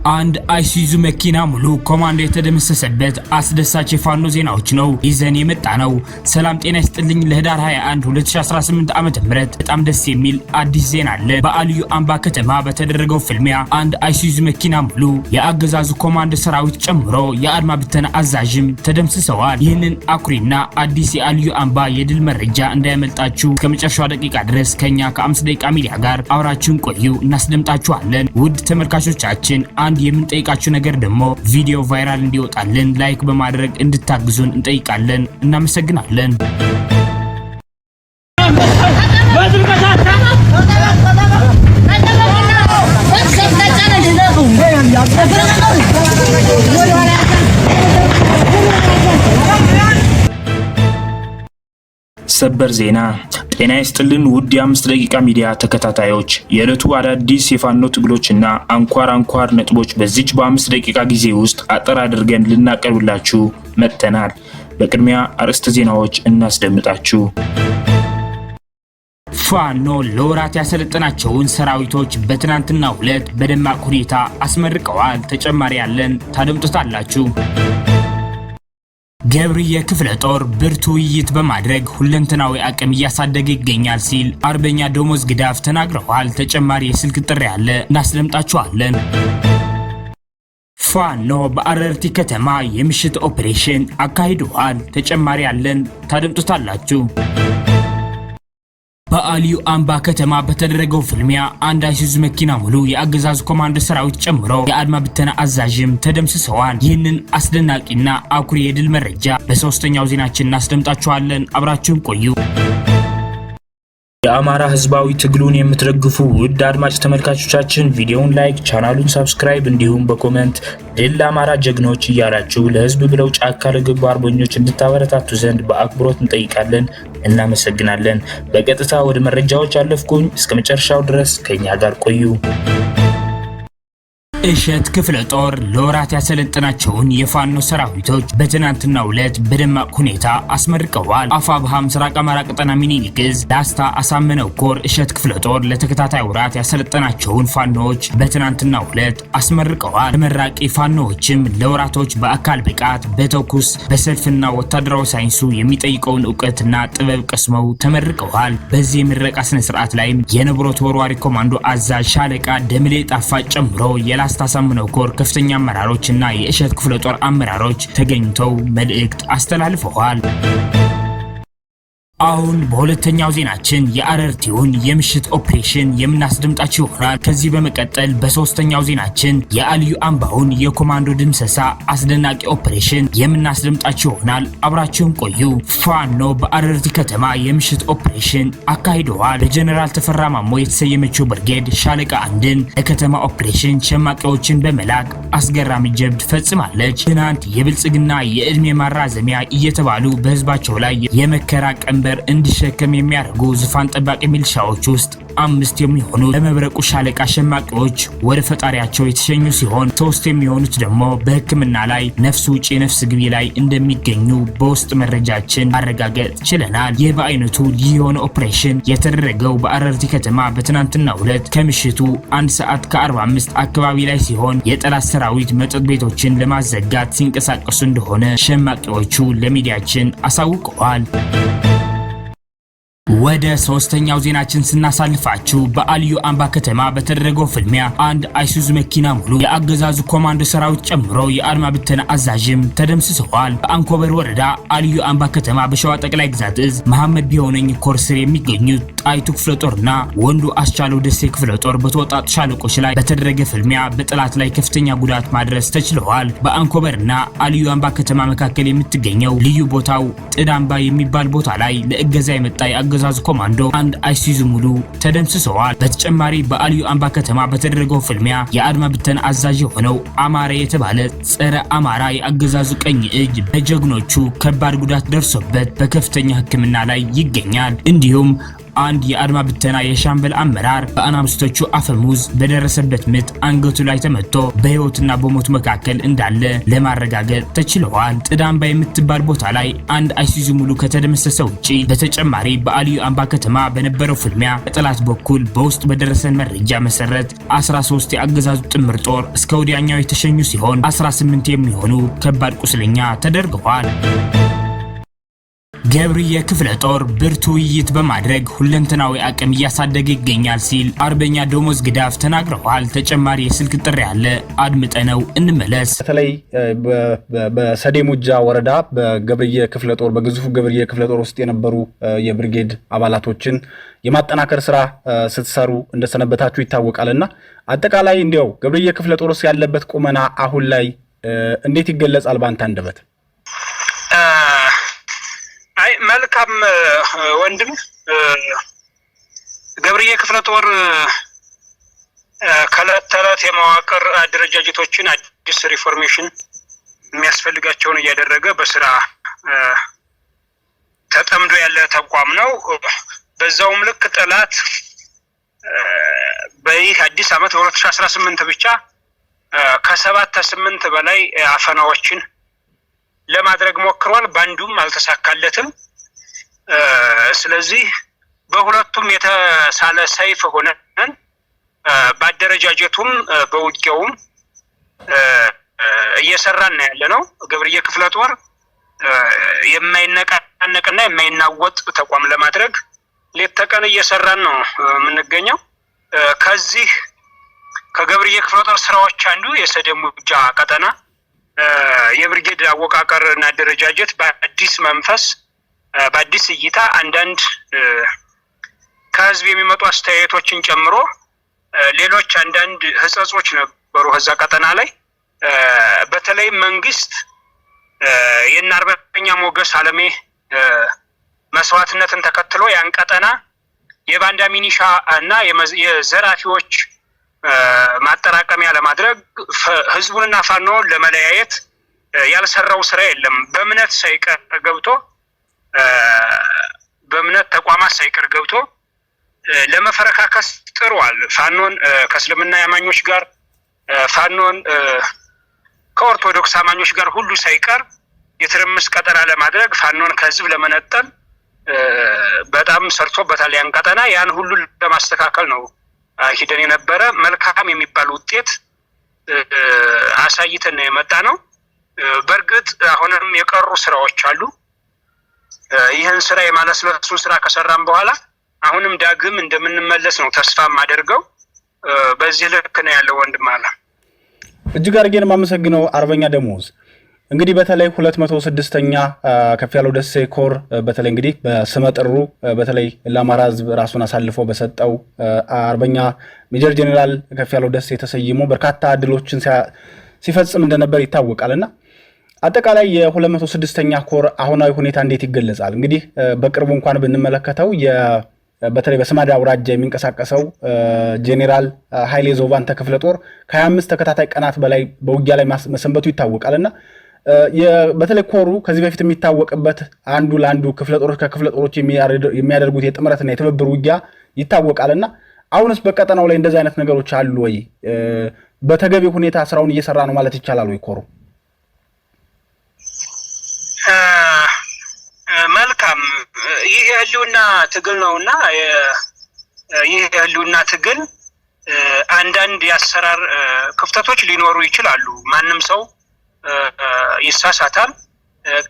አንድ አይሱዙ መኪና ሙሉ ኮማንዶ የተደመሰሰበት አስደሳች የፋኖ ዜናዎች ነው ይዘን የመጣ ነው። ሰላም ጤና ይስጥልኝ። ለህዳር 21 2018 ዓ.ም በጣም ደስ የሚል አዲስ ዜና አለ። በአልዩ አምባ ከተማ በተደረገው ፍልሚያ አንድ አይሱዙ መኪና ሙሉ የአገዛዙ ኮማንዶ ሰራዊት ጨምሮ የአድማ ብተና አዛዥም ተደምስሰዋል። ይህንን አኩሪና አዲስ የአልዩ አምባ የድል መረጃ እንዳያመልጣችሁ ከመጨረሻው ደቂቃ ድረስ ከኛ ከ5 ደቂቃ ሚዲያ ጋር አብራችሁን ቆዩ፣ እናስደምጣችኋለን። ውድ ተመልካቾቻችን አንድ የምንጠይቃችሁ ነገር ደግሞ ቪዲዮ ቫይራል እንዲወጣልን ላይክ በማድረግ እንድታግዙን እንጠይቃለን። እናመሰግናለን። ሰበር ዜና። ጤና ይስጥልን ውድ የ5 ደቂቃ ሚዲያ ተከታታዮች፣ የዕለቱ አዳዲስ የፋኖ ትግሎችና አንኳር ነጥቦች በዚች በ5 ደቂቃ ጊዜ ውስጥ አጠር አድርገን ልናቀርብላችሁ መጥተናል። በቅድሚያ አርዕስተ ዜናዎች እናስደምጣችሁ። ፋኖ ለወራት ያሰለጠናቸውን ሰራዊቶች በትናንትናው ዕለት በደማቅ ሁኔታ አስመርቀዋል። ተጨማሪ ያለን ታደምጡታላችሁ። ገብርዬ ክፍለ ጦር ብርቱ ውይይት በማድረግ ሁለንተናዊ አቅም እያሳደገ ይገኛል ሲል አርበኛ ደሞዝ ግዳፍ ተናግረዋል። ተጨማሪ የስልክ ጥሪ ያለ እናስደምጣችኋለን። ፋኖ በአረርቲ ከተማ የምሽት ኦፕሬሽን አካሂደዋል። ተጨማሪ ያለን ታደምጡታላችሁ። በአልዩ አምባ ከተማ በተደረገው ፍልሚያ አንድ አይሱዙ መኪና ሙሉ የአገዛዙ ኮማንዶ ሰራዊት ጨምሮ የአድማ ብተና አዛዥም ተደምስሰዋል። ይህንን አስደናቂና አኩሪ የድል መረጃ በሶስተኛው ዜናችን እናስደምጣችኋለን። አብራችሁን ቆዩ። የአማራ ህዝባዊ ትግሉን የምትደግፉ ውድ አድማጭ ተመልካቾቻችን ቪዲዮውን ላይክ፣ ቻናሉን ሰብስክራይብ እንዲሁም በኮሜንት ድል ለአማራ ጀግኖች እያላችሁ ለህዝብ ብለው ጫካ ለገቡ አርበኞች እንድታበረታቱ ዘንድ በአክብሮት እንጠይቃለን። እናመሰግናለን። በቀጥታ ወደ መረጃዎች አለፍኩኝ። እስከ መጨረሻው ድረስ ከኛ ጋር ቆዩ። እሸት ክፍለ ጦር ለወራት ያሰለጠናቸውን የፋኖ ሰራዊቶች በትናንትናው ዕለት በደማቅ ሁኔታ አስመርቀዋል። አፋብሃ ምስራቅ አማራ ቀጠና ሚኒሊክ ዕዝ ላስታ አሳምነው ኮር እሸት ክፍለ ጦር ለተከታታይ ወራት ያሰለጠናቸውን ፋኖዎች በትናንትናው ዕለት አስመርቀዋል። ተመራቂ ፋኖዎችም ለወራቶች በአካል ብቃት፣ በተኩስ፣ በሰልፍና ወታደራዊ ሳይንሱ የሚጠይቀውን ዕውቀትና ጥበብ ቀስመው ተመርቀዋል። በዚህ የምረቃ ስነ ስርዓት ላይም የነብሮ ተወርዋሪ ኮማንዶ አዛዥ ሻለቃ ደምሌ ጣፋጭ ጨምሮ ላስታ አሳምነው ኮር ከፍተኛ አመራሮችና የእሸት ክፍለ ጦር አመራሮች ተገኝተው መልእክት አስተላልፈዋል። አሁን በሁለተኛው ዜናችን የአረርቲውን የምሽት ኦፕሬሽን የምናስደምጣችሁ ይሆናል። ከዚህ በመቀጠል በሶስተኛው ዜናችን የአልዩ አምባውን የኮማንዶ ድምሰሳ አስደናቂ ኦፕሬሽን የምናስደምጣችሁ ይሆናል። አብራችሁን ቆዩ። ፋኖ በአረርቲ ከተማ የምሽት ኦፕሬሽን አካሂደዋል። በጀነራል ተፈራ ማሞ የተሰየመችው ብርጌድ ሻለቃ አንድን ለከተማ ኦፕሬሽን ሸማቂዎችን በመላክ አስገራሚ ጀብድ ፈጽማለች። ትናንት የብልጽግና የእድሜ ማራዘሚያ እየተባሉ በህዝባቸው ላይ የመከራ ቀንበር እንዲሸከም የሚያደርጉ ዙፋን ጠባቂ ሚሊሻዎች ውስጥ 5 የሚሆኑ ለመብረቁ ሻለቃ ሸማቂዎች ወደ ፈጣሪያቸው የተሸኙ ሲሆን 3 የሚሆኑት ደግሞ በሕክምና ላይ ነፍስ ውጪ ነፍስ ግቢ ላይ እንደሚገኙ በውስጥ መረጃችን ማረጋገጥ ችለናል። ይህ በአይነቱ ልዩ የሆነ ኦፕሬሽን የተደረገው በአረርቲ ከተማ በትናንትናው ዕለት ከምሽቱ 1 ሰዓት ከ45 አካባቢ ላይ ሲሆን የጠላት ሰራዊት መጠጥ ቤቶችን ለማዘጋት ሲንቀሳቀሱ እንደሆነ ሸማቂዎቹ ለሚዲያችን አሳውቀዋል። ወደ ሶስተኛው ዜናችን ስናሳልፋችሁ በአልዩ አምባ ከተማ በተደረገው ፍልሚያ አንድ አይሱዙ መኪና ሙሉ የአገዛዙ ኮማንዶ ሰራዊት ጨምሮ የአድማ ብተና አዛዥም ተደምስሰዋል። በአንኮበር ወረዳ አልዩ አምባ ከተማ በሸዋ ጠቅላይ ግዛት ዕዝ መሐመድ ቢሆነኝ ኮር ስር የሚገኙት ጣይቱ ክፍለ ጦርና ወንዱ አስቻለው ደሴ ክፍለ ጦር በተወጣጡ ሻለቆች ላይ በተደረገ ፍልሚያ በጠላት ላይ ከፍተኛ ጉዳት ማድረስ ተችለዋል። በአንኮበርና አልዩ አምባ ከተማ መካከል የምትገኘው ልዩ ቦታው ጥዳምባ የሚባል ቦታ ላይ ለእገዛ የመጣ የአገዛዙ ኮማንዶ አንድ አይሱዙ ሙሉ ተደምስሰዋል። በተጨማሪ በአልዩ አምባ ከተማ በተደረገው ፍልሚያ የአድማ ብተና አዛዥ የሆነው አማራ የተባለ ጸረ አማራ የአገዛዙ ቀኝ እጅ በጀግኖቹ ከባድ ጉዳት ደርሶበት በከፍተኛ ሕክምና ላይ ይገኛል። እንዲሁም አንድ የአድማ ብተና የሻምበል አመራር በአናብስቶቹ አፈሙዝ በደረሰበት ምት አንገቱ ላይ ተመቶ በህይወትና በሞት መካከል እንዳለ ለማረጋገጥ ተችሏል። ጥዳምባ የምትባል ቦታ ላይ አንድ አይሱዙ ሙሉ ከተደመሰሰ ውጪ በተጨማሪ በአልዩ አምባ ከተማ በነበረው ፍልሚያ በጠላት በኩል በውስጥ በደረሰን መረጃ መሰረት 13 የአገዛዙ ጥምር ጦር እስከ ወዲያኛው የተሸኙ ሲሆን 18 የሚሆኑ ከባድ ቁስለኛ ተደርገዋል። ገብርዬ ክፍለ ጦር ብርቱ ውይይት በማድረግ ሁለንተናዊ አቅም እያሳደገ ይገኛል ሲል አርበኛ ደሞዝ ግዳፍ ተናግረዋል። ተጨማሪ የስልክ ጥሪ ያለ አድምጠነው እንመለስ። በተለይ በሰዴ ሙጃ ወረዳ በገብርዬ ክፍለ ጦር በግዙፉ ገብርዬ ክፍለ ጦር ውስጥ የነበሩ የብርጌድ አባላቶችን የማጠናከር ስራ ስትሰሩ እንደሰነበታችሁ ይታወቃልና አጠቃላይ እንዲያው ገብርዬ ክፍለ ጦር ውስጥ ያለበት ቁመና አሁን ላይ እንዴት ይገለጻል ባንተ አንደበት? መልካም ወንድም፣ ገብርዬ ክፍለ ጦር ከዕለት ተዕለት የመዋቅር አደረጃጀቶችን አዲስ ሪፎርሜሽን የሚያስፈልጋቸውን እያደረገ በስራ ተጠምዶ ያለ ተቋም ነው። በዛውም ልክ ጠላት በይህ አዲስ ዓመት በ2018 ብቻ ከ7-8 በላይ አፈናዎችን ለማድረግ ሞክሯል። ባንዱም አልተሳካለትም። ስለዚህ በሁለቱም የተሳለ ሰይፍ ሆነን በአደረጃጀቱም በውጊያውም እየሰራን ያለ ነው። ገብርዬ ክፍለ ጦር የማይነቃነቅና የማይናወጥ ተቋም ለማድረግ ሌት ተቀን እየሰራን ነው የምንገኘው። ከዚህ ከገብርዬ ክፍለ ጦር ስራዎች አንዱ የሰዴ ሙጃ ቀጠና የብርጌድ አወቃቀር እና አደረጃጀት በአዲስ መንፈስ በአዲስ እይታ አንዳንድ ከህዝብ የሚመጡ አስተያየቶችን ጨምሮ ሌሎች አንዳንድ ህጸጾች ነበሩ ከዛ ቀጠና ላይ። በተለይ መንግስት የእነ አርበኛ ሞገስ አለሜ መስዋዕትነትን ተከትሎ ያን ቀጠና የባንዳ ሚኒሻ እና የዘራፊዎች ማጠራቀሚያ ለማድረግ ህዝቡንና ፋኖን ለመለያየት ያልሰራው ስራ የለም። በእምነት ሳይቀር ገብቶ በእምነት ተቋማት ሳይቀር ገብቶ ለመፈረካከስ ጥሯል። ፋኖን ከእስልምና አማኞች ጋር፣ ፋኖን ከኦርቶዶክስ አማኞች ጋር ሁሉ ሳይቀር የትርምስ ቀጠና ለማድረግ ፋኖን ከህዝብ ለመነጠል በጣም ሰርቶበታል። ያን ቀጠና ያን ሁሉ ለማስተካከል ነው ሂደን የነበረ። መልካም የሚባል ውጤት አሳይተን የመጣ ነው። በእርግጥ አሁንም የቀሩ ስራዎች አሉ። ይህን ስራ የማለስለሱን ስራ ከሰራን በኋላ አሁንም ዳግም እንደምንመለስ ነው ተስፋ የማደርገው። በዚህ ልክ ነው ያለው ወንድም አለ። እጅግ አድርጌ ነው የማመሰግነው አርበኛ ደሞዝ። እንግዲህ በተለይ 206ኛ ከፍ ያለው ደሴ ኮር በተለይ እንግዲህ በስመጥሩ በተለይ ለአማራ ህዝብ ራሱን አሳልፎ በሰጠው አርበኛ ሜጀር ጄኔራል ከፍ ያለው ደሴ ተሰይሞ በርካታ ድሎችን ሲፈጽም እንደነበር ይታወቃልና አጠቃላይ የ206ኛ ኮር አሁናዊ ሁኔታ እንዴት ይገለጻል? እንግዲህ በቅርቡ እንኳን ብንመለከተው በተለይ በስማዳ አውራጃ የሚንቀሳቀሰው ጄኔራል ኃይሌ ዞባንተ ክፍለ ጦር ከ25 ተከታታይ ቀናት በላይ በውጊያ ላይ መሰንበቱ ይታወቃልና በተለይ ኮሩ ከዚህ በፊት የሚታወቅበት አንዱ ለአንዱ ክፍለ ጦሮች ከክፍለ ጦሮች የሚያደርጉት የጥምረትና የትብብር ውጊያ ይታወቃልና አሁንስ በቀጠናው ላይ እንደዚህ አይነት ነገሮች አሉ ወይ? በተገቢ ሁኔታ ስራውን እየሰራ ነው ማለት ይቻላል ወይ ኮሩ? መልካም። ይህ የህልውና ትግል ነውና ይህ የህልውና ትግል አንዳንድ የአሰራር ክፍተቶች ሊኖሩ ይችላሉ። ማንም ሰው ይሳሳታል።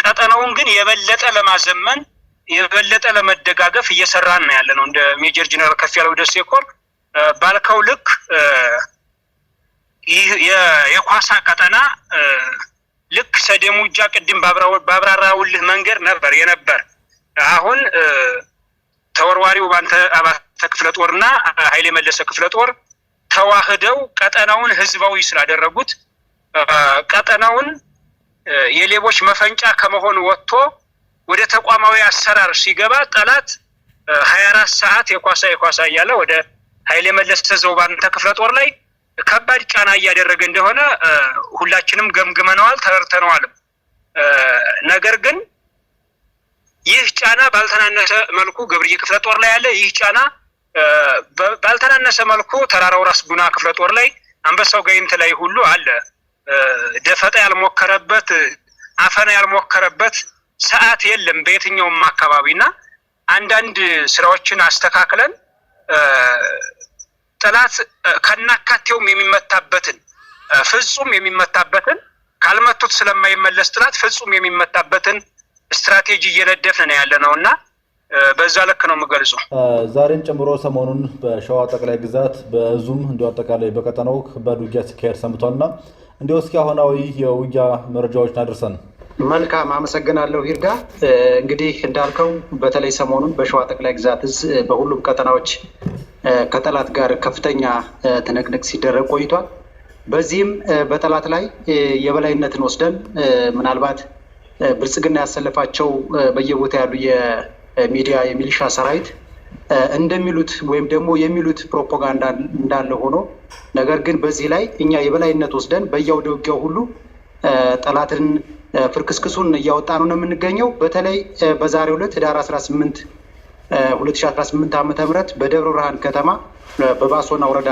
ቀጠናውን ግን የበለጠ ለማዘመን የበለጠ ለመደጋገፍ እየሰራን ነው ያለ ነው። እንደ ሜጀር ጄኔራል ከፍ ያለው ደሴ ኮር ባልከው ልክ ይህ የኳሳ ቀጠና ልክ ሰዴ ሙጃ ቅድም ባብራራውልህ መንገድ ነበር የነበር። አሁን ተወርዋሪው ባንተ ክፍለ ጦርና ኃይሌ መለሰ ክፍለ ጦር ተዋህደው ቀጠናውን ህዝባዊ ስላደረጉት ቀጠናውን የሌቦች መፈንጫ ከመሆን ወጥቶ ወደ ተቋማዊ አሰራር ሲገባ ጠላት 24 ሰዓት የኳሳ እያለ ወደ ኃይሌ መለሰ ዞባንተ ክፍለ ጦር ላይ ከባድ ጫና እያደረገ እንደሆነ ሁላችንም ገምግመነዋል፣ ተረድተነዋል። ነገር ግን ይህ ጫና ባልተናነሰ መልኩ ገብርዬ ክፍለ ጦር ላይ ያለ፣ ይህ ጫና ባልተናነሰ መልኩ ተራራው ራስ ጉና ክፍለ ጦር ላይ፣ አንበሳው ጋይንት ላይ ሁሉ አለ። ደፈጣ ያልሞከረበት አፈና ያልሞከረበት ሰዓት የለም በየትኛውም አካባቢና አንዳንድ ስራዎችን አስተካክለን ጠላት ከናካቴውም የሚመታበትን ፍጹም የሚመታበትን ካልመቱት ስለማይመለስ ጠላት ፍጹም የሚመታበትን ስትራቴጂ እየነደፍን ነው ያለነውና በዛ ልክ ነው የምገልጸው። ዛሬን ጨምሮ ሰሞኑን በሸዋ ጠቅላይ ግዛት በዙም እንዲሁ አጠቃላይ በቀጠናው ከባድ ውጊያ ሲካሄድ ሰንብቷልና እንዲሁ እስኪ አሁናዊ የውጊያ መረጃዎችን አድርሰን። መልካም አመሰግናለሁ ይርጋ። እንግዲህ እንዳልከው በተለይ ሰሞኑን በሸዋ ጠቅላይ ግዛት በሁሉም ቀጠናዎች ከጠላት ጋር ከፍተኛ ትንቅንቅ ሲደረግ ቆይቷል። በዚህም በጠላት ላይ የበላይነትን ወስደን ምናልባት ብልጽግና ያሰለፋቸው በየቦታ ያሉ የሚዲያ የሚሊሻ ሰራዊት እንደሚሉት ወይም ደግሞ የሚሉት ፕሮፓጋንዳ እንዳለ ሆኖ ነገር ግን በዚህ ላይ እኛ የበላይነት ወስደን በየአውደ ውጊያው ሁሉ ጠላትን ፍርክስክሱን እያወጣ ነው የምንገኘው። በተለይ በዛሬው ዕለት ህዳር 18 2018 ዓ.ም በደብረ ብርሃን ከተማ በባሶና ወረዳ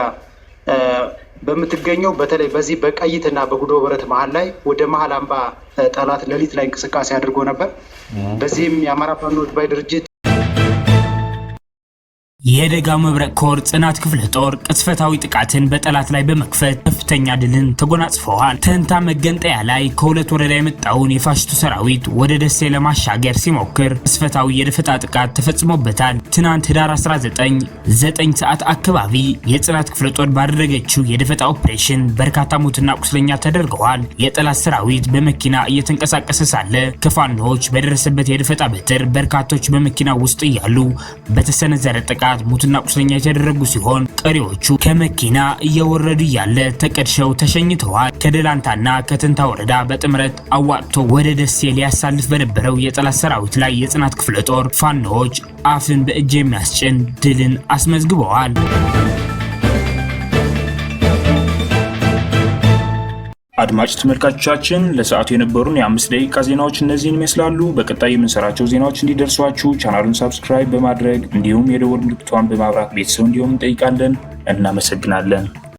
በምትገኘው በተለይ በዚህ በቀይትና በጉዶ በረት መሃል ላይ ወደ መሃል አምባ ጠላት ሌሊት ላይ እንቅስቃሴ አድርጎ ነበር። በዚህም የአማራ ፋኖ ህዝባዊ ድርጅት የደጋው መብረቅ ኮር ጽናት ክፍለ ጦር ቅጽበታዊ ጥቃትን በጠላት ላይ በመክፈት ከፍተኛ ድልን ተጎናጽፈዋል። ተንታ መገንጠያ ላይ ከሁለት ወረዳ የመጣውን የፋሽቱ ሰራዊት ወደ ደሴ ለማሻገር ሲሞክር ቅጽበታዊ የደፈጣ ጥቃት ተፈጽሞበታል። ትናንት ህዳር 9 ሰዓት አካባቢ የጽናት ክፍለ ጦር ባደረገችው የደፈጣ ኦፕሬሽን በርካታ ሞትና ቁስለኛ ተደርገዋል። የጠላት ሰራዊት በመኪና እየተንቀሳቀሰ ሳለ ከፋኖዎች በደረሰበት የደፈጣ በትር በርካቶች በመኪና ውስጥ እያሉ በተሰነዘረ ጥቃት ሙትና ቁስለኛ የተደረጉ ሲሆን ቀሪዎቹ ከመኪና እየወረዱ ያለ ተቀድሸው ተሸኝተዋል። ከደላንታና ከተንታ ወረዳ በጥምረት አዋጥቶ ወደ ደሴ ሊያሳልፍ በነበረው የጠላት ሰራዊት ላይ የጽናት ክፍለ ጦር ፋኖዎች አፍን በእጅ የሚያስጭን ድልን አስመዝግበዋል። አድማጭ ተመልካቾቻችን ለሰዓቱ የነበሩን የ5 ደቂቃ ዜናዎች እነዚህን ይመስላሉ። በቀጣይ የምንሰራቸው ዜናዎች እንዲደርሷችሁ ቻናሉን ሰብስክራይብ በማድረግ እንዲሁም የደወል ምልክቷን በማብራት ቤተሰብ እንዲሆኑ እንጠይቃለን። እናመሰግናለን።